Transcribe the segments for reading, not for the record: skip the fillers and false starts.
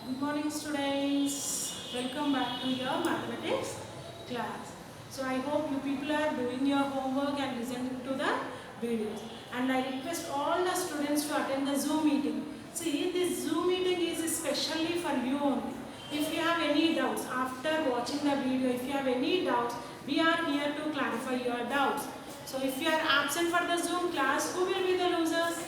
Good morning students. Welcome back to your mathematics class. So I hope you people are doing your homework and listening to the videos. And I request all the students to attend the Zoom meeting. See, this Zoom meeting is especially for you only. If you have any doubts after watching the video, if you have any doubts, we are here to clarify your doubts. So if you are absent for the Zoom class, who will be the losers?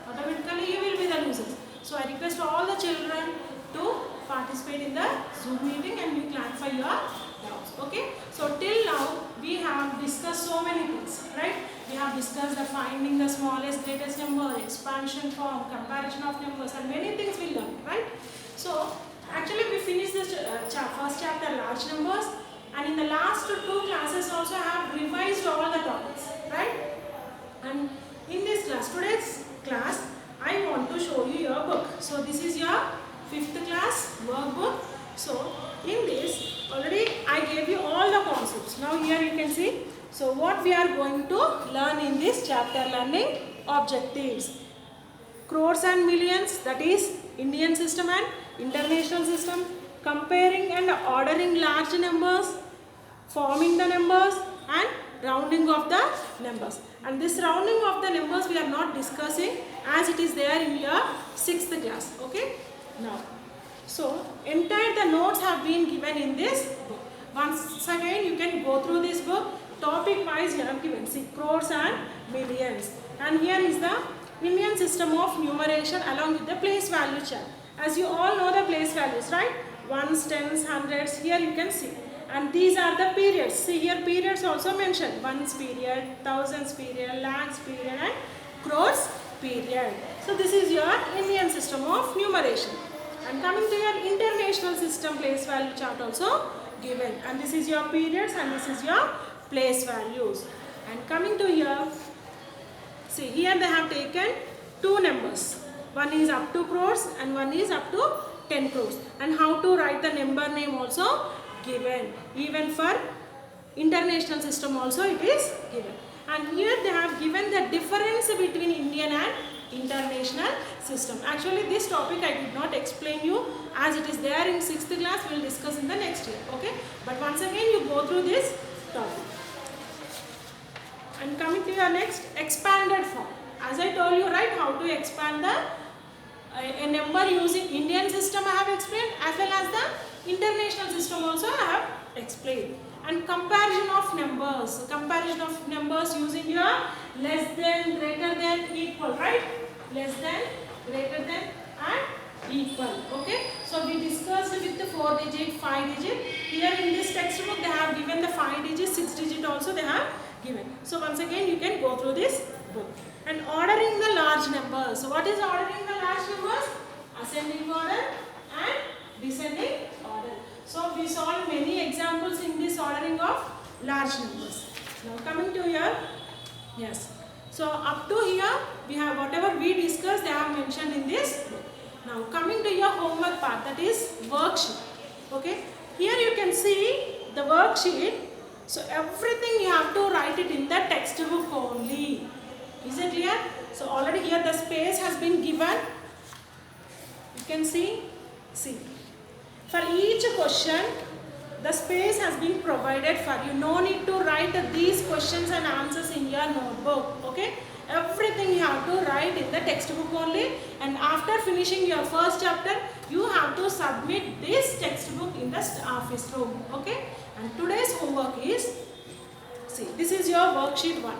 Automatically you will be the losers. So I request all the children to participate in the Zoom meeting and we clarify your doubts. Okay. So till now we have discussed so many things, right? We have discussed the finding the smallest greatest number, expansion form, comparison of numbers, and many things we learned, right? So actually we finished the first chapter, large numbers, and in the last two classes also I have revised all the topics, right? And in this class, today's class, I want to show you your book. So this is your 5th class workbook. So in this, already I gave you all the concepts. Now here you can see. So what we are going to learn in this chapter, learning objectives. Crores and millions, that is Indian system and international system. Comparing and ordering large numbers, forming the numbers, and rounding of the numbers. And this rounding of the numbers we are not discussing as it is there in your 6th class. Okay. Now, so entire the notes have been given in this book. Once again you can go through this book. Topic wise you have given. See, crores and millions. And here is the Indian system of numeration along with the place value chart. As you all know the place values, right? Ones, tens, hundreds. Here you can see. And these are the periods. See here periods also mentioned. Ones period, thousands period, lakhs period, and crores period. So this is your Indian system of numeration. And coming to your international system, place value chart also given. And this is your periods and this is your place values. And coming to here, see here they have taken two numbers. One is up to crores and one is up to 10 crores. And how to write the number name also given. Even for international system also it is given. And here they have given the difference between Indian and international system. Actually this topic I did not explain you as it is there in 6th class. We will discuss in the next year. Okay. But once again you go through this topic. And coming to your next, expanded form. As I told you, right, how to expand the a number using Indian system I have explained, as well as the international system also I have explained. And comparison of numbers. Comparison of numbers using your less than, greater than, equal, right? Less than, greater than, and equal. Okay. So we discussed with the 4 digit, 5 digit. Here in this textbook they have given the 5 digit, 6 digit also they have given. So once again you can go through this book. And ordering the large numbers. So what is ordering the large numbers? Ascending order and descending order. So we solved many examples in this ordering of large numbers. Now coming to here, yes. So up to here we have whatever we discussed they have mentioned in this book. Now coming to your homework part, that is worksheet. Okay. Here you can see the worksheet. So everything you have to write it in the textbook only. Is it clear? So already here the space has been given. You can see. For each question the space has been provided for you. No need to write these questions and answers in your notebook. Okay. Everything you have to write in the textbook only. And after finishing your first chapter you have to submit this textbook in the office room. Okay. And today's homework is, see, this is your worksheet 1.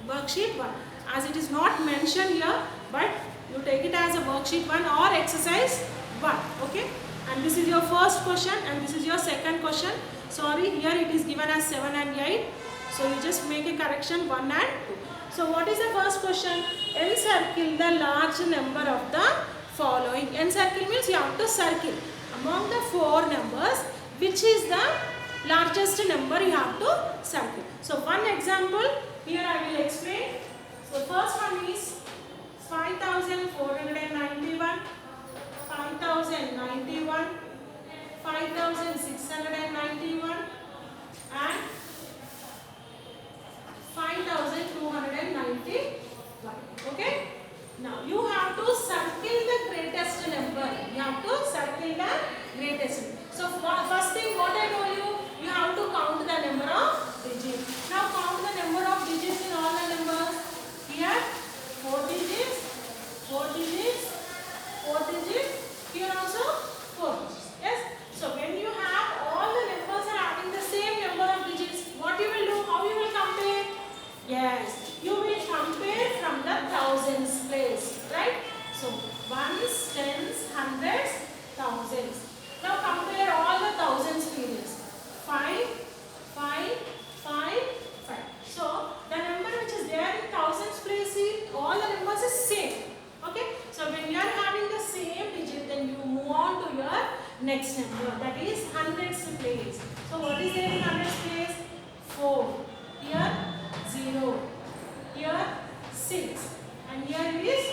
Worksheet 1. As it is not mentioned here, but you take it as a worksheet 1 or exercise 1. Okay. And this is your first question and this is your second question. Sorry, here it is given as 7 and 8. So you just make a correction 1 and 2. So what is the first question? Encircle the large number of the following. Encircle means you have to circle. Among the 4 numbers, which is the largest number you have to circle. So one example here I will explain. So first one is 5491, 5091, 5691 and 5291. Okay. Now you have to circle the greatest number. You have to circle 4 digits. Here also 4 digits. Yes. So when you have all the numbers are having the same number of digits, what you will do? How you will compare? Yes, you will compare from the thousands place, right? So ones, tens, hundreds, thousands. Now compare all the thousands periods. 5, 5, 5, 5. So the number which is there in thousands place, all the numbers is same. Okay. So when you are having the same digit, then you move on to your next number, that is hundreds place. So what is there in hundreds place? 4. Here 0. Here 6. And here is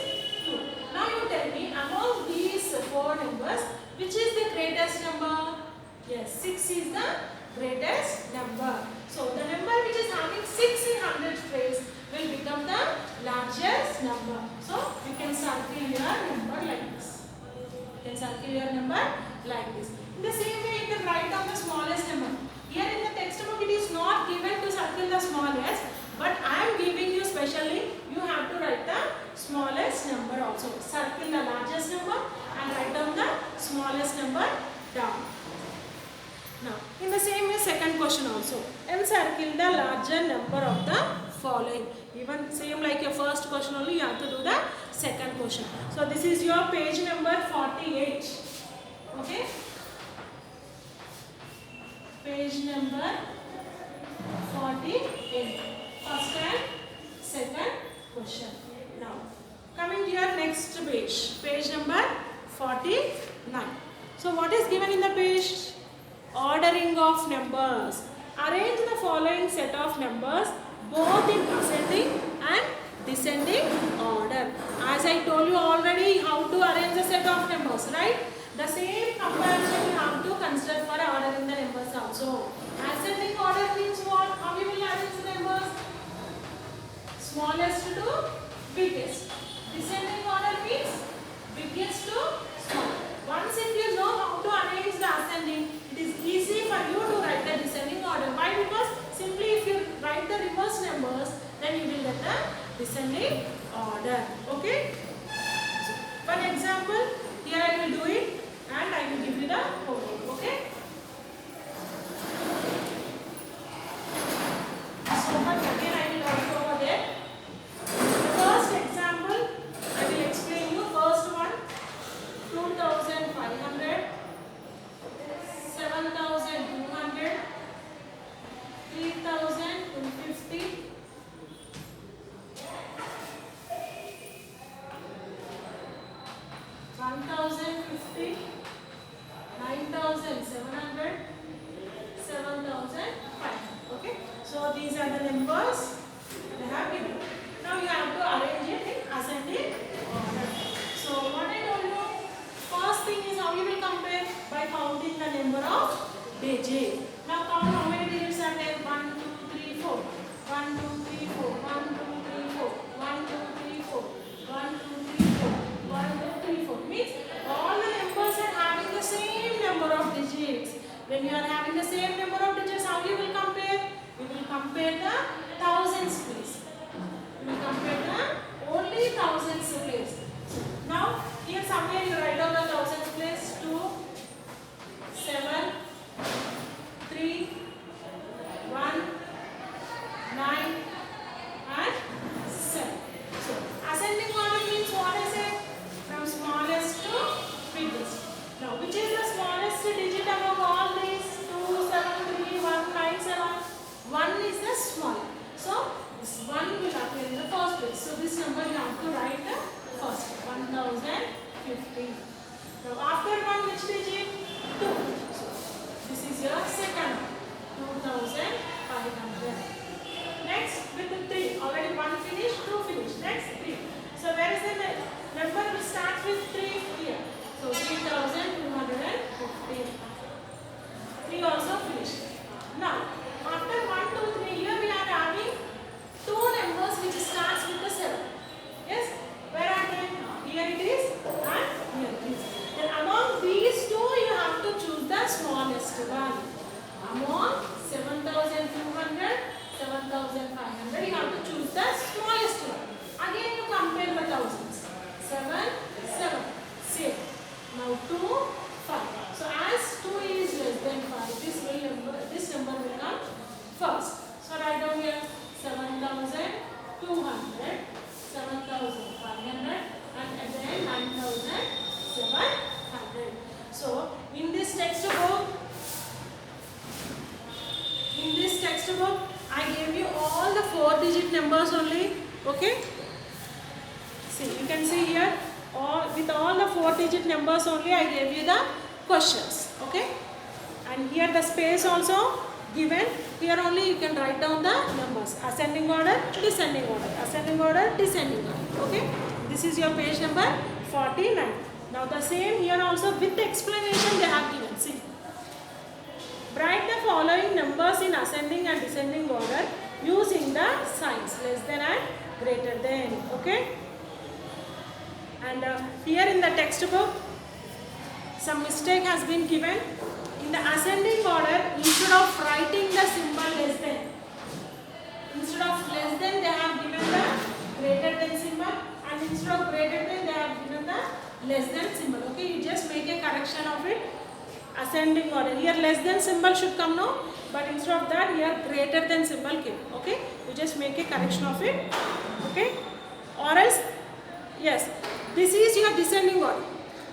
2. Now you tell me, among these 4 numbers, which is the greatest number? Yes, 6 is the greatest number. So the number which is having 6 in hundreds place will become the largest number. So you can circle your number like this. You can circle your number like this. In the same way, you can write down the smallest number. Here in the textbook, it is not given to circle the smallest, but I am giving you specially. You have to write the smallest number also. Circle the largest number and write down the smallest number down. Now, in the same way, second question also. Encircle the larger number of the following. Even same like your first question only, you have to do the second question. So, this is your page number 48. Okay. Page number 48. First and second question. Now, coming to your next page. Page number 49. So, what is given in the page? Ordering of numbers. Arrange the following set of numbers both in ascending and descending order. As I told you already how to arrange the set of numbers, right? The same comparison you have to consider for ordering the numbers also. Ascending order means what? How you will arrange the numbers? Smallest to biggest. Descending order means biggest to small. Once if you know how to arrange the ascending, it is easy for you to write the descending order. Why? Because simply if you write the reverse numbers, then you will get the descending order. Okay? So, one example, here I will do it and I will give you the homework. Okay? So much again I will write over there. The first example, I will explain you. First one, 2,500, 7,200, 3,250, 1,050, 9,700, 7,500. Okay. So these are the numbers they have given. Now you have to arrange it in ascending order. So what I told you, first thing is how you will compare by counting the number of digits. Now count how many digits are there. 1, 2, 3, 4. 1, 2, 3, 4. 1, 2, 3, 4. 1, 2, 3, 4. 1, 2, 3, 4. 1, 2, 3, 4. Means all the numbers are having the same number of digits. When you are having the same number of digits, how you will compare? You will compare the thousands place. You will compare the only thousands place. Now, here somewhere you write down the thousands place. 2, 7, 3, 1, 9 and 7. So, ascending order means what I said? From smallest to biggest. Now, which is the smallest digit among all these? 2, 7, 3, 1, 9, 7. 1 is the small. So, this 1 will appear in the first place. So, this number you have to write the first. 1,050. Now, after 1, which digit? 2. So, this is your second. 2,500. Next, with the 3. Already 1 finished, 2 finished. Next, 3. So, where is the number? Will start with 3 here. So, 3,250. 3 also finished. Now, after 1, 2, 3, here we are having 2 numbers which starts with the 7. Yes? Where are they? Here it is and here it is. Then among these 2, you have to choose the smallest one. Among 7,200, 7,500, you have to choose the smallest one. Again, you compare the thousands. 7, 7, 6. 2, 5. So as 2 is less than 5, this number will come first. So write down here 7,200, 7,500 and again 9,700. So in this textbook, I gave you all the 4-digit numbers only. Okay. See, you can see here with all the 4-digit numbers only I gave you the questions. Okay. And here the space also given. Here only you can write down the numbers. Ascending order, descending order. Ascending order, descending order. Okay. This is your page number 49. Now the same here also with the explanation they have given. See. Write the following numbers in ascending and descending order using the signs less than and greater than. Okay. And here in the textbook, some mistake has been given. In the ascending order, instead of writing the symbol less than, instead of less than they have given the greater than symbol, and instead of greater than they have given the less than symbol. Okay, you just make a correction of it. Ascending order. Here less than symbol should come now, but instead of that here greater than symbol came. Okay, you just make a correction of it. Okay, or else yes, this is your descending order.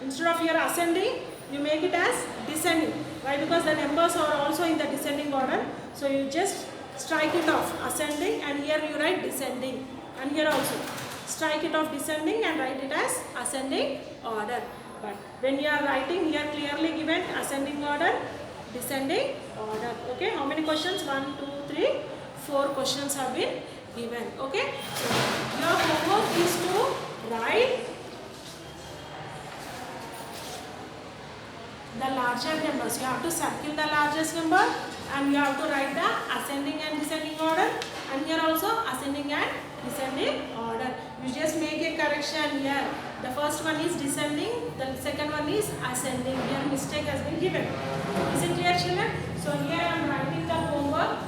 Instead of your ascending, you make it as descending. Why? Because the numbers are also in the descending order. So you just strike it off ascending, and here you write descending, and here also strike it off descending and write it as ascending order. But when you are writing here clearly given ascending order, descending order. Okay, how many questions? 1, 2, 3, 4 questions have been given. Okay, so your homework is to write the larger numbers. You have to circle the largest number and you have to write the ascending and descending order, and here also ascending and descending order. You just make a correction here. The first one is descending, the second one is ascending. Here mistake has been given. Is it clear, children? So here I am writing the homework,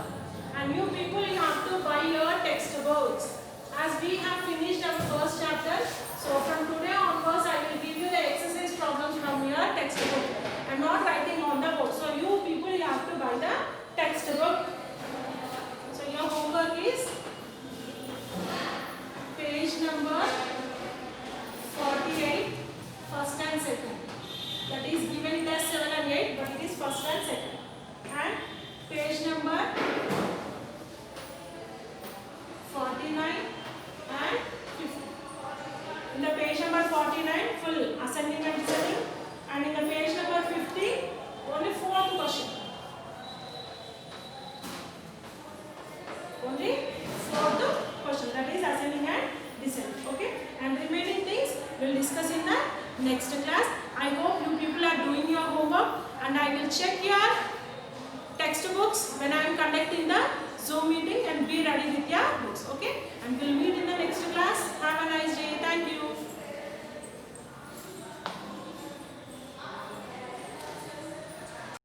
and you people you have to buy your textbooks. As we have finished our first chapter, so from today onwards I will give you the exercise problems from your textbook. I am not writing on the board. So you people you have to buy the textbook. So your homework is page number 48, first and second. That is given in as 7 and 8, but it is first and second. And page number 49 and 50. In the page number 49, full ascending and descending. And in the page number 50, only 4th question. Only 4th question, that is ascending and descending. Okay, and remaining things we will discuss in the next class. I hope you people are doing your homework, and I will check your textbooks when I am conducting